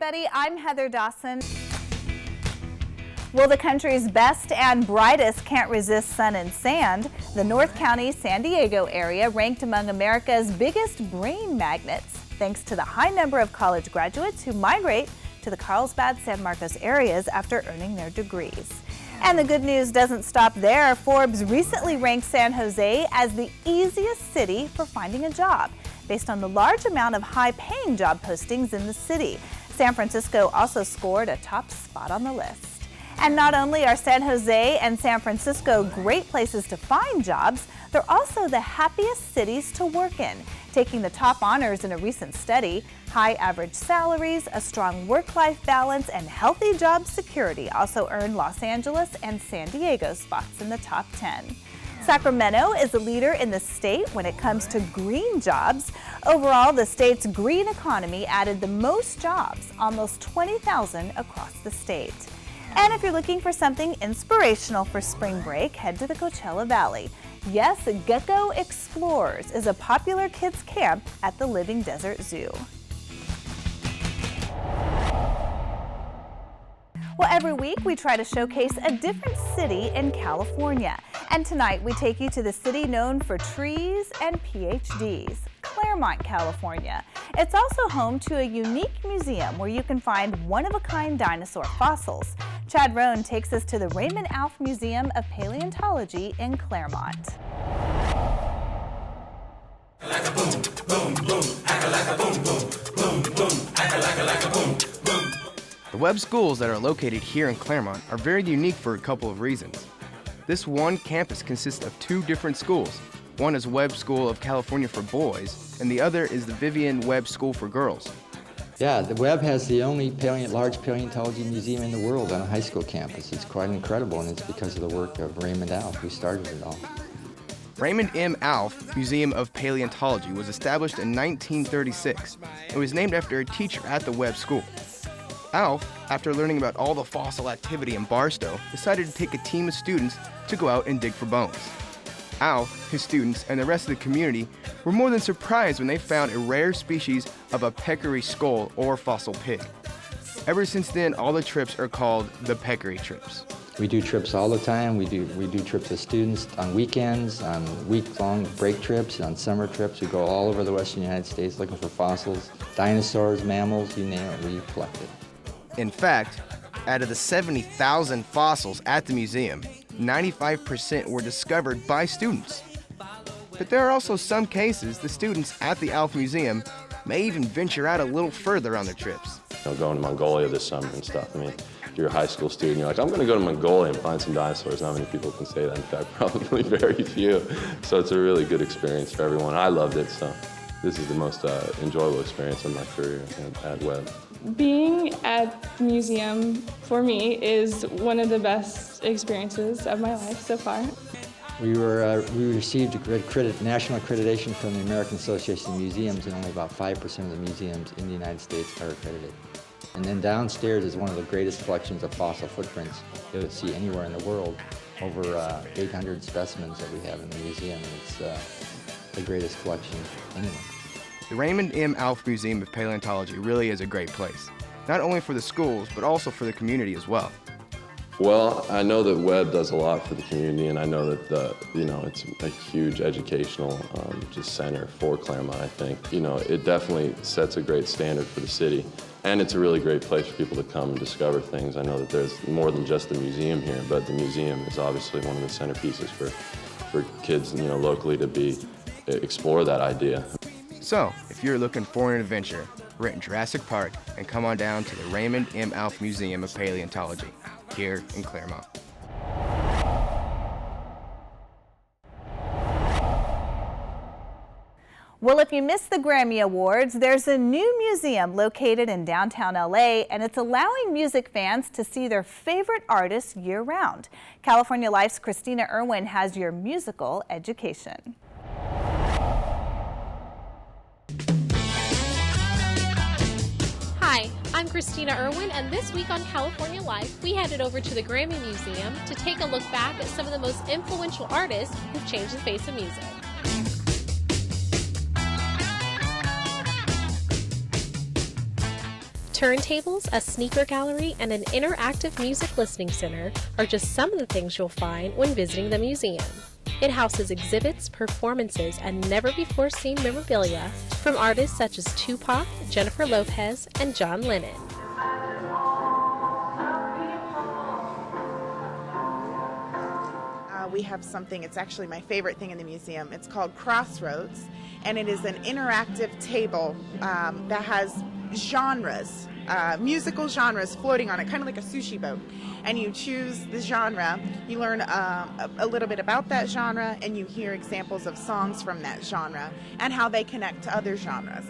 everybody. I'm Heather Dawson. Well, the country's best and brightest can't resist sun and sand. The North County, San Diego area ranked among America's biggest brain magnets, thanks to the high number of college graduates who migrate to the Carlsbad, San Marcos areas after earning their degrees. And the good news doesn't stop there. Forbes recently ranked San Jose as the easiest city for finding a job, based on the large amount of high-paying job postings in the city. San Francisco also scored a top spot on the list. And not only are San Jose and San Francisco great places to find jobs, they're also the happiest cities to work in, taking the top honors in a recent study. High average salaries, a strong work-life balance, and healthy job security also earn Los Angeles and San Diego spots in the top 10. Sacramento is a leader in the state when it comes to green jobs. Overall, the state's green economy added the most jobs, almost 20,000 across the state. And if you're looking for something inspirational for spring break, head to the Coachella Valley. Yes, Gecko Explorers is a popular kids camp at the Living Desert Zoo. Well, every week we try to showcase a different city in California. And tonight we take you to the city known for trees and PhDs, Claremont, California. It's also home to a unique museum where you can find one-of-a-kind dinosaur fossils. Chad Rohn takes us to the Raymond Museum of Paleontology in Claremont. The Webb schools that are located here in Claremont are very unique for a couple of reasons. This one campus consists of two different schools. One is Webb School of California for boys, and the other is the Vivian Webb School for girls. Yeah, the Webb has the only large paleontology museum in the world on a high school campus. It's quite incredible, and it's because of the work of Raymond Alf, who started it all. Raymond M. Alf Museum of Paleontology was established in 1936 and was named after a teacher at the Webb School. Alf, after learning about all the fossil activity in Barstow, decided to take a team of students to go out and dig for bones. Alf, his students, and the rest of the community were more than surprised when they found a rare species of a peccary skull or fossil pig. Ever since then, all the trips are called the peccary trips. We do trips all the time. We do trips with students on weekends, on week-long break trips, on summer trips. We go all over the western United States looking for fossils, dinosaurs, mammals, you name it, we collect it. In fact, out of the 70,000 fossils at the museum, 95% were discovered by students. But there are also some cases the students at the Alf Museum may even venture out a little further on their trips. Going to Mongolia this summer and stuff. I mean, if you're a high school student, you're like, I'm going to go to Mongolia and find some dinosaurs. Not many people can say that. In fact, probably very few. So it's a really good experience for everyone. I loved it, so this is the most enjoyable experience of my career at Webb. Being at the museum, for me, is one of the best experiences of my life so far. We received national accreditation from the American Association of Museums, and only about 5% of the museums in the United States are accredited. And then downstairs is one of the greatest collections of fossil footprints you'll see anywhere in the world. Over 800 specimens that we have in the museum, and it's the greatest collection anywhere. The Raymond M. Alf Museum of Paleontology really is a great place, not only for the schools, but also for the community as well. Well, I know that Webb does a lot for the community, and I know that it's a huge educational just center for Claremont. I think it definitely sets a great standard for the city, and it's a really great place for people to come and discover things. I know that there's more than just the museum here, but the museum is obviously one of the centerpieces for kids, locally to explore that idea. So, if you're looking for an adventure, rent Jurassic Park and come on down to the Raymond M. Alf Museum of Paleontology here in Claremont. Well, if you missed the Grammy Awards, there's a new museum located in downtown LA, and it's allowing music fans to see their favorite artists year-round. California Life's Christina Irwin has your musical education. Hi, I'm Christina Irwin, and this week on California Life, we headed over to the Grammy Museum to take a look back at some of the most influential artists who've changed the face of music. Turntables, a sneaker gallery, and an interactive music listening center are just some of the things you'll find when visiting the museum. It houses exhibits, performances, and never-before-seen memorabilia from artists such as Tupac, Jennifer Lopez, and John Lennon. We have something, it's actually my favorite thing in the museum. It's called Crossroads, and it is an interactive table that has genres, musical genres floating on it, kind of like a sushi boat. And you choose the genre, you learn a little bit about that genre, and you hear examples of songs from that genre and how they connect to other genres.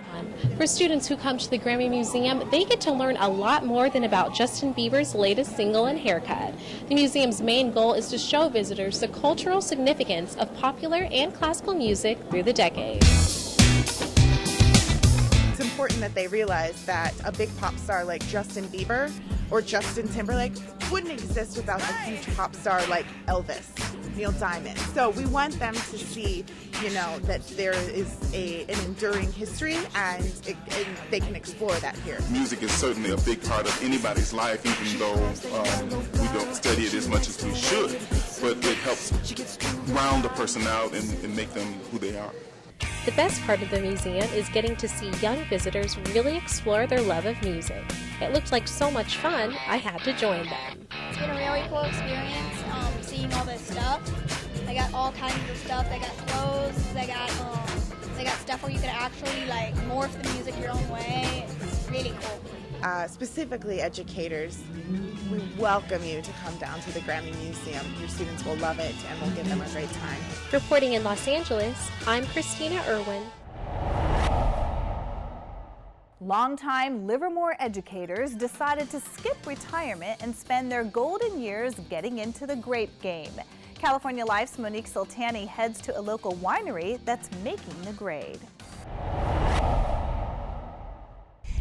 For students who come to the Grammy Museum, they get to learn a lot more than about Justin Bieber's latest single and haircut. The museum's main goal is to show visitors the cultural significance of popular and classical music through the decades. It's important that they realize that a big pop star like Justin Bieber or Justin Timberlake wouldn't exist without a huge pop star like Elvis, Neil Diamond. So we want them to see, that there is an enduring history, and they can explore that here. Music is certainly a big part of anybody's life, even though we don't study it as much as we should. But it helps round a person out and make them who they are. The best part of the museum is getting to see young visitors really explore their love of music. It looked like so much fun, I had to join them. It's been a really cool experience seeing all this stuff. They got all kinds of stuff. They got clothes. They got stuff where you can actually morph the music your own way. It's really cool. Specifically educators, we welcome you to come down to the Grammy Museum. Your students will love it, and we'll give them a great time. Reporting in Los Angeles, I'm Christina Irwin. Longtime Livermore educators decided to skip retirement and spend their golden years getting into the grape game. California Life's Monique Soltani heads to a local winery that's making the grade.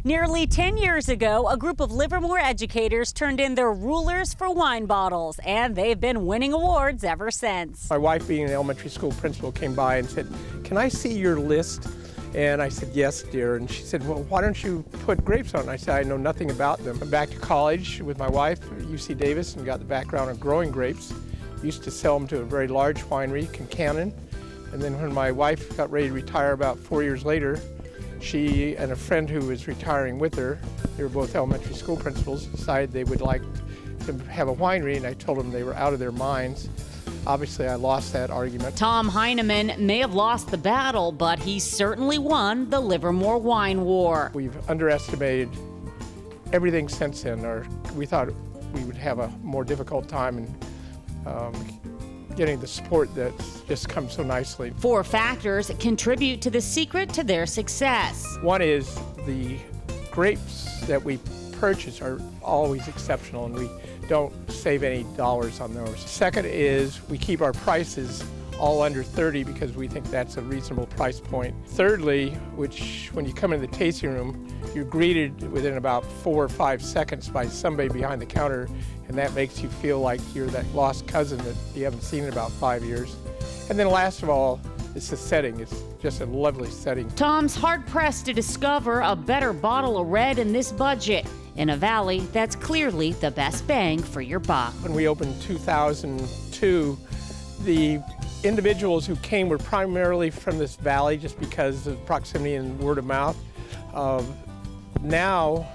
Nearly 10 years ago, a group of Livermore educators turned in their rulers for wine bottles, and they've been winning awards ever since. My wife, being an elementary school principal, came by and said, "Can I see your list?" And I said, "Yes, dear." And she said, "Well, why don't you put grapes on it?" I said, "I know nothing about them." I'm back to college with my wife at UC Davis and got the background of growing grapes. Used to sell them to a very large winery, Concannon. And then when my wife got ready to retire about 4 years later, she and a friend who was retiring with her, they were both elementary school principals, decided they would like to have a winery, and I told them they were out of their minds. Obviously, I lost that argument. Tom Heineman may have lost the battle, but he certainly won the Livermore wine war. We've underestimated everything since then, or we thought we would have a more difficult time in getting the support that's just come so nicely. 4 factors contribute to the secret to their success. One is the grapes that we purchase are always exceptional, and we don't save any dollars on those. Second is we keep our prices all under $30 because we think that's a reasonable price point. Thirdly, which when you come into the tasting room, you're greeted within about 4 or 5 seconds by somebody behind the counter, and that makes you feel like you're that lost cousin that you haven't seen in about 5 years. And then last of all, it's the setting. It's just a lovely setting. Tom's hard-pressed to discover a better bottle of red in this budget, in a valley that's clearly the best bang for your buck. When we opened in 2002, the individuals who came were primarily from this valley just because of proximity and word of mouth. Now,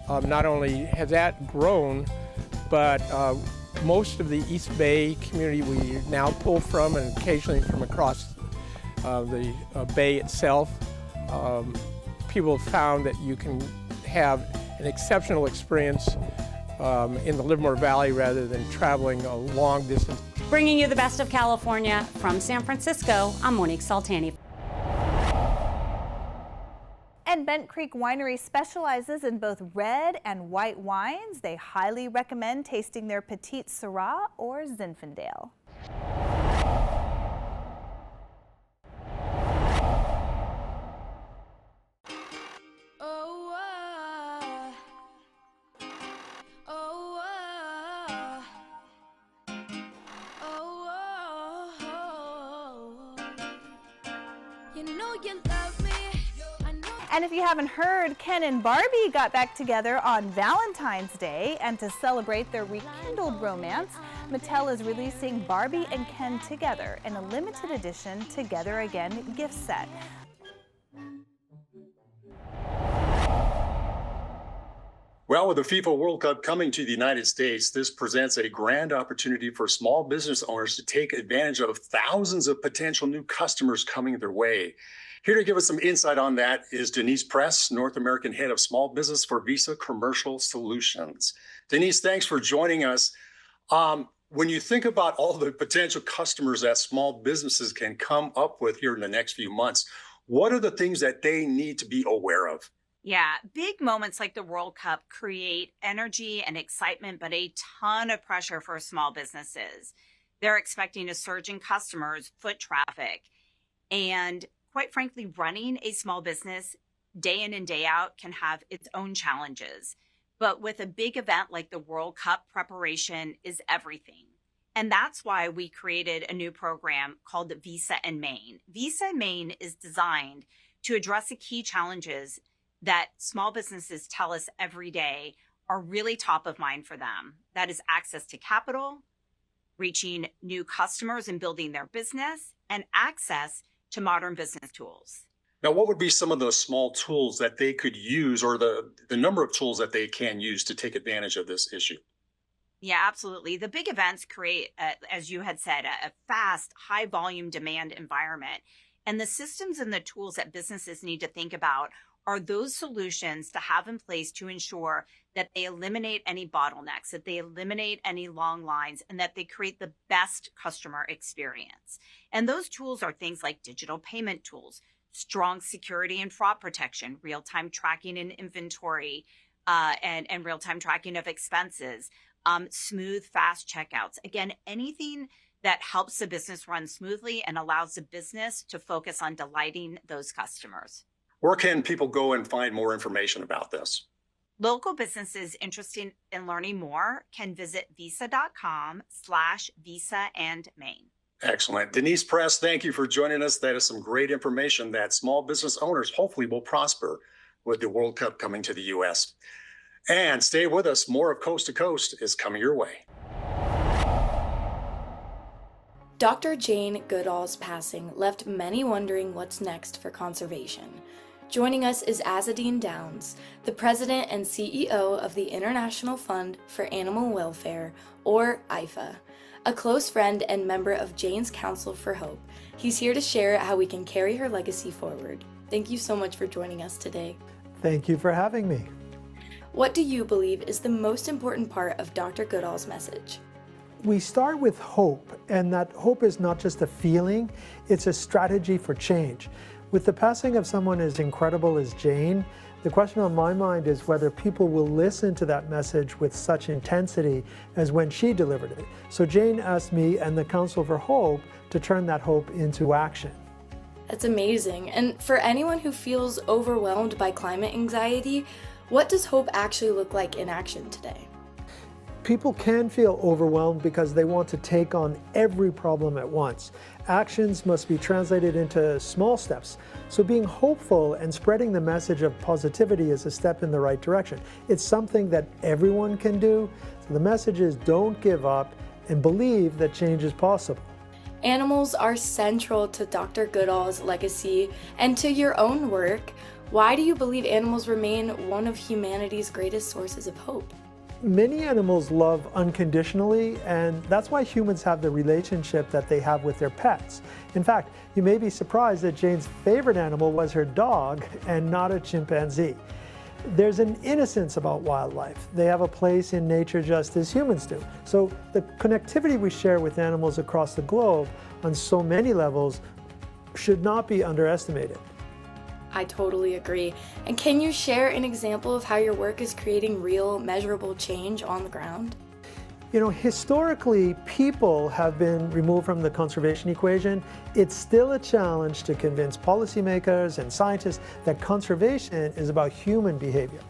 not only has that grown, but most of the East Bay community we now pull from, and occasionally from across the bay itself. People have found that you can have an exceptional experience in the Livermore Valley rather than traveling a long distance. Bringing you the best of California from San Francisco, I'm Monique Soltani. And Bent Creek Winery specializes in both red and white wines. They highly recommend tasting their Petite Syrah or Zinfandel. And if you haven't heard, Ken and Barbie got back together on Valentine's Day, and to celebrate their rekindled romance, Mattel is releasing Barbie and Ken together in a limited edition Together Again gift set. Well, with the FIFA World Cup coming to the United States, this presents a grand opportunity for small business owners to take advantage of thousands of potential new customers coming their way. Here to give us some insight on that is Denise Press, North American Head of Small Business for Visa Commercial Solutions. Denise, thanks for joining us. When you think about all the potential customers that small businesses can come up with here in the next few months, what are the things that they need to be aware of? Yeah, big moments like the World Cup create energy and excitement, but a ton of pressure for small businesses. They're expecting a surge in customers, foot traffic, and quite frankly, running a small business day in and day out can have its own challenges. But with a big event like the World Cup, preparation is everything. And that's why we created a new program called Visa in Maine. Visa in Maine is designed to address the key challenges that small businesses tell us every day are really top of mind for them. That is access to capital, reaching new customers and building their business, and access to modern business tools. Now, what would be some of the small tools that they could use, or the number of tools that they can use to take advantage of this issue? Yeah, absolutely. The big events create, as you had said, a fast, high volume demand environment. And the systems and the tools that businesses need to think about are those solutions to have in place to ensure that they eliminate any bottlenecks, that they eliminate any long lines, and that they create the best customer experience. And those tools are things like digital payment tools, strong security and fraud protection, real-time tracking and inventory, and real-time tracking of expenses, smooth, fast checkouts. Again, anything that helps the business run smoothly and allows the business to focus on delighting those customers. Where can people go and find more information about this? Local businesses interested in learning more can visit visa.com/visa-and-Maine. Excellent. Denise Press, thank you for joining us. That is some great information that small business owners hopefully will prosper with the World Cup coming to the U.S. And stay with us. More of Coast to Coast is coming your way. Dr. Jane Goodall's passing left many wondering what's next for conservation. Joining us is Azadine Downs, the president and CEO of the International Fund for Animal Welfare, or IFA, a close friend and member of Jane's Council for Hope. He's here to share how we can carry her legacy forward. Thank you so much for joining us today. Thank you for having me. What do you believe is the most important part of Dr. Goodall's message? We start with hope, and that hope is not just a feeling, it's a strategy for change. With the passing of someone as incredible as Jane, the question on my mind is whether people will listen to that message with such intensity as when she delivered it. So Jane asked me and the Council for Hope to turn that hope into action. That's amazing. And for anyone who feels overwhelmed by climate anxiety, what does hope actually look like in action today? People can feel overwhelmed because they want to take on every problem at once. Actions must be translated into small steps. So being hopeful and spreading the message of positivity is a step in the right direction. It's something that everyone can do. So the message is don't give up and believe that change is possible. Animals are central to Dr. Goodall's legacy and to your own work. Why do you believe animals remain one of humanity's greatest sources of hope? Many animals love unconditionally, and that's why humans have the relationship that they have with their pets. In fact, you may be surprised that Jane's favorite animal was her dog and not a chimpanzee. There's an innocence about wildlife. They have a place in nature just as humans do. So the connectivity we share with animals across the globe on so many levels should not be underestimated. I totally agree. And can you share an example of how your work is creating real, measurable change on the ground? You know, historically, people have been removed from the conservation equation. It's still a challenge to convince policymakers and scientists that conservation is about human behavior.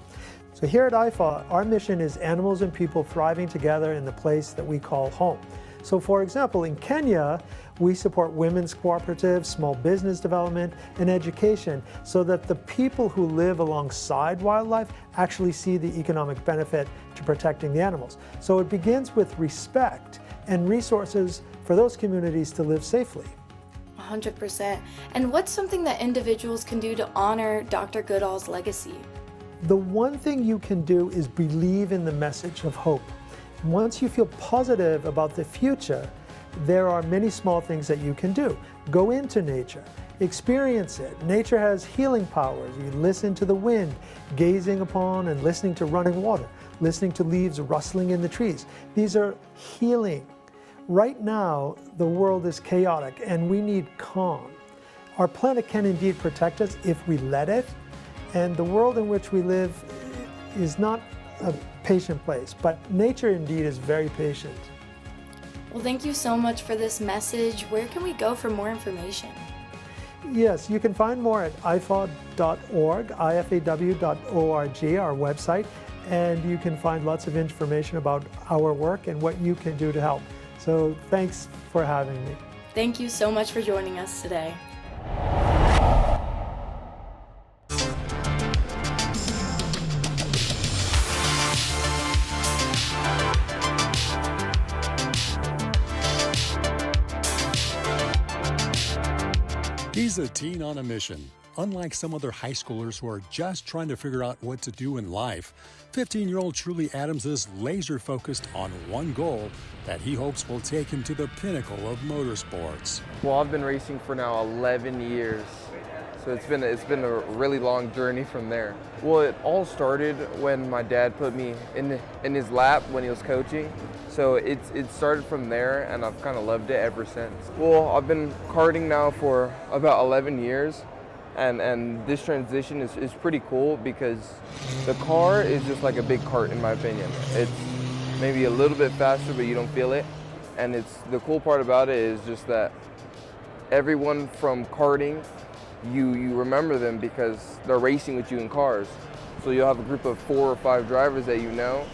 So here at IFA, our mission is animals and people thriving together in the place that we call home. So for example, in Kenya, we support women's cooperatives, small business development, and education so that the people who live alongside wildlife actually see the economic benefit to protecting the animals. So it begins with respect and resources for those communities to live safely. 100%. And what's something that individuals can do to honor Dr. Goodall's legacy? The one thing you can do is believe in the message of hope. Once you feel positive about the future, there are many small things that you can do. Go into nature, experience it. Nature has healing powers. You listen to the wind, gazing upon and listening to running water, listening to leaves rustling in the trees. These are healing. Right now, the world is chaotic and we need calm. Our planet can indeed protect us if we let it, and the world in which we live is not a patient place, but nature indeed is very patient. Well, thank you so much for this message. Where can we go for more information? Yes, you can find more at ifaw.org, ifaw.org, our website, and you can find lots of information about our work and what you can do to help. So thanks for having me. Thank you so much for joining us today. He's a teen on a mission. Unlike some other high schoolers who are just trying to figure out what to do in life, 15-year-old Truly Adams is laser-focused on one goal that he hopes will take him to the pinnacle of motorsports. Well, I've been racing for now 11 years, so it's been a really long journey from there. Well, it all started when my dad put me in his lap when he was coaching. So it started from there, and I've kind of loved it ever since. Well, I've been karting now for about 11 years, and this transition is pretty cool because the car is just like a big kart in my opinion. It's maybe a little bit faster, but you don't feel it. And the cool part about it is just that everyone from karting, you remember them because they're racing with you in cars. So you'll have a group of 4 or 5 drivers that you know,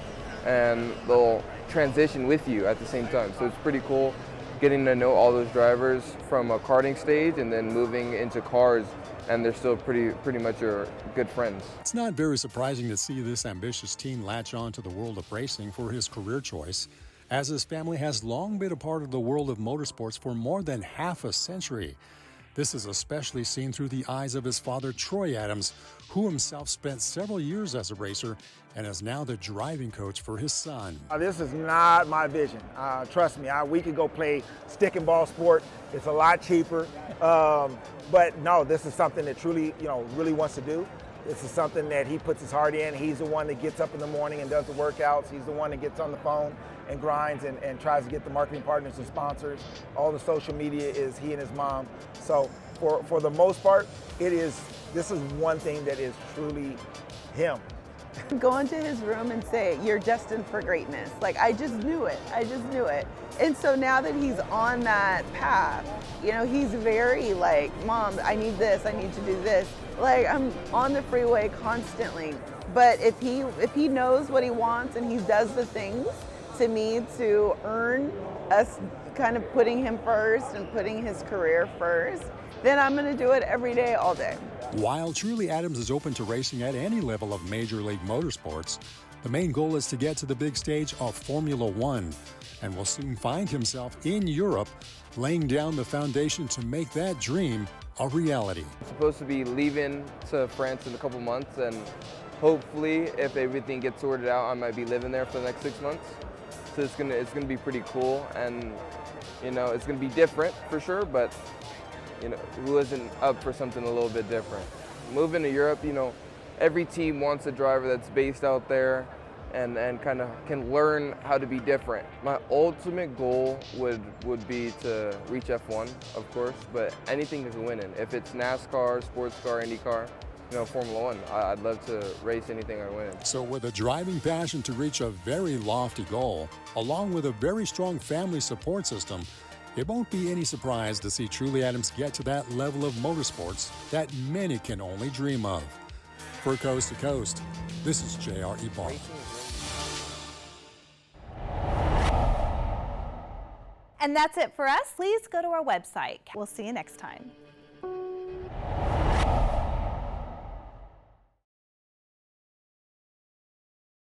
and they'll transition with you at the same time. So it's pretty cool getting to know all those drivers from a karting stage and then moving into cars, and they're still pretty much your good friends. It's not very surprising to see this ambitious teen latch on to the world of racing for his career choice, as his family has long been a part of the world of motorsports for more than half a century. This is especially seen through the eyes of his father, Troy Adams, who himself spent several years as a racer and is now the driving coach for his son. This is not my vision. Trust me, we could go play stick and ball sport. It's a lot cheaper. But no, this is something that Truly, really wants to do. This is something that he puts his heart in. He's the one that gets up in the morning and does the workouts. He's the one that gets on the phone and grinds and tries to get the marketing partners and sponsors. All the social media is he and his mom. So for the most part, this is one thing that is truly him. Go into his room and say, "You're destined for greatness." Like, I just knew it. And so now that he's on that path, he's very like, "Mom, I need this, I need to do this." Like, I'm on the freeway constantly. But if he knows what he wants and he does the things to me to earn us kind of putting him first and putting his career first, then I'm going to do it every day, all day. While Truly Adams is open to racing at any level of Major League Motorsports, the main goal is to get to the big stage of Formula One, and will soon find himself in Europe, laying down the foundation to make that dream a reality. I'm supposed to be leaving to France in a couple months, and hopefully, if everything gets sorted out, I might be living there for the next 6 months. So it's gonna be pretty cool, and it's gonna be different for sure, but who isn't up for something a little bit different? Moving to Europe, every team wants a driver that's based out there and kind of can learn how to be different. My ultimate goal would be to reach F1, of course, but anything is winning. If it's NASCAR, sports car, IndyCar, Formula One, I'd love to race anything I win. So with a driving passion to reach a very lofty goal, along with a very strong family support system, it won't be any surprise to see Truly Adams get to that level of motorsports that many can only dream of. For Coast to Coast, this is J.R.E. Barr. And that's it for us. Please go to our website. We'll see you next time.